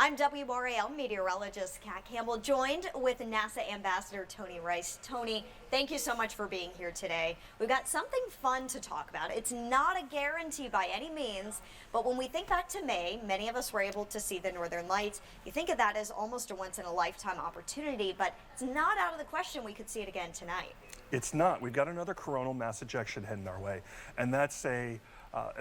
I'm WRAL meteorologist Kat Campbell, joined with NASA Ambassador Tony Rice. Tony, thank you so much for being here today. We've got something fun to talk about. It's not a guarantee by any means, but when we think back to May, many of us were able to see the northern lights. You think of that as almost a once-in-a-lifetime opportunity, but it's not out of the question we could see it again tonight. It's not. We've got another coronal mass ejection heading our way, and that's an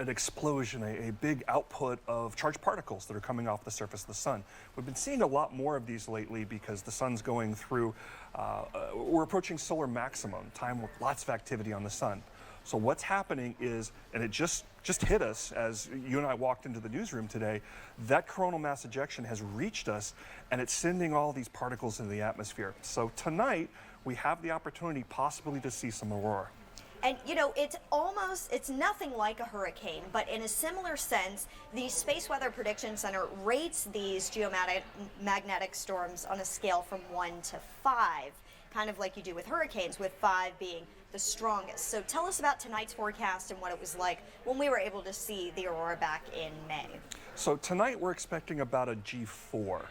explosion, a big output of charged particles that are coming off the surface of the sun. We've been seeing a lot more of these lately because the sun's going through, we're approaching solar maximum, time with lots of activity on the sun. So what's happening is, and it just hit us as you and I walked into the newsroom today, that coronal mass ejection has reached us and it's sending all these particles into the atmosphere. So tonight we have the opportunity possibly to see some aurora. And you know, it's nothing like a hurricane, but in a similar sense, the Space Weather Prediction Center rates these geomagnetic storms on a scale from 1 to 5, kind of like you do with hurricanes, with 5 being the strongest. So tell us about tonight's forecast and what it was like when we were able to see the aurora back in May. So tonight we're expecting about a G4.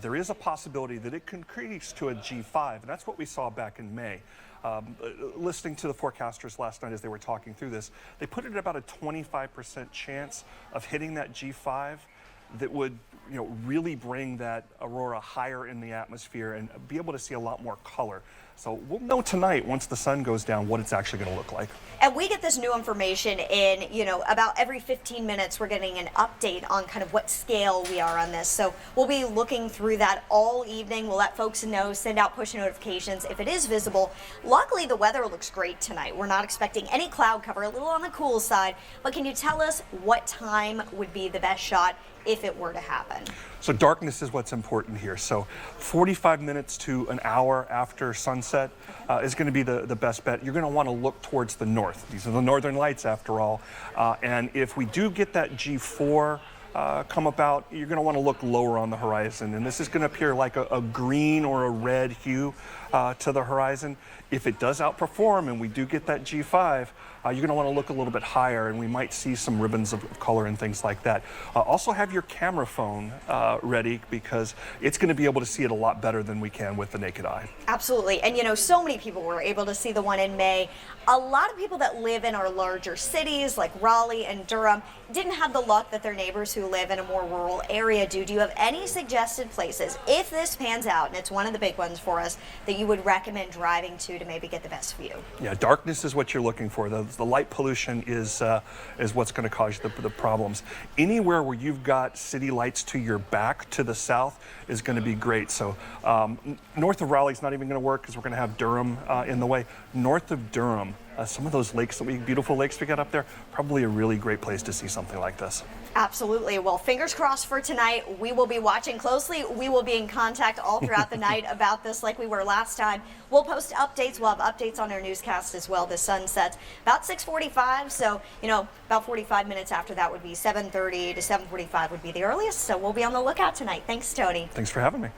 There is a possibility that it can increase to a G5, and that's what we saw back in May. Listening to the forecasters last night as they were talking through this, they put it at about a 25% chance of hitting that G5 that would, really bring that aurora higher in the atmosphere and be able to see a lot more color. So we'll know tonight, once the sun goes down, what it's actually going to look like. And we get this new information in, about every 15 minutes, we're getting an update on kind of what scale we are on this. So we'll be looking through that all evening. We'll let folks know, send out push notifications if it is visible. Luckily, the weather looks great tonight. We're not expecting any cloud cover, a little on the cool side. But can you tell us what time would be the best shot if it were to happen? So darkness is what's important here. So 45 minutes to an hour after sunset is going to be the best bet. You're going to want to look towards the north. These are the northern lights after all. And if we do get that G4 come about, you're going to want to look lower on the horizon. And this is going to appear like a green or a red hue to the horizon. If it does outperform and we do get that G5, you're going to want to look a little bit higher, and we might see some ribbons of color and things like that. Also have your camera phone ready, because it's going to be able to see it a lot better than we can with the naked eye. Absolutely. And so many people were able to see the one in May. A lot of people that live in our larger cities like Raleigh and Durham didn't have the luck that their neighbors who live in a more rural area do. Do you have any suggested places, if this pans out, and it's one of the big ones for us, that you would recommend driving to maybe get the best view? Yeah, darkness is what you're looking for. The light pollution is what's going to cause the problems. Anywhere where you've got city lights to your back to the south is going to be great. So north of Raleigh's not even going to work because we're going to have Durham in the way. North of Durham, some of those lakes, beautiful lakes we got up there, probably a really great place to see something like this. Absolutely. Well, fingers crossed for tonight. We will be watching closely. We will be in contact all throughout the night about this like we were last time. We'll post updates. We'll have updates on our newscast as well. The sun sets about 6:45, so, about 45 minutes after that would be 7:30 to 7:45 would be the earliest. So we'll be on the lookout tonight. Thanks, Tony. Thanks for having me.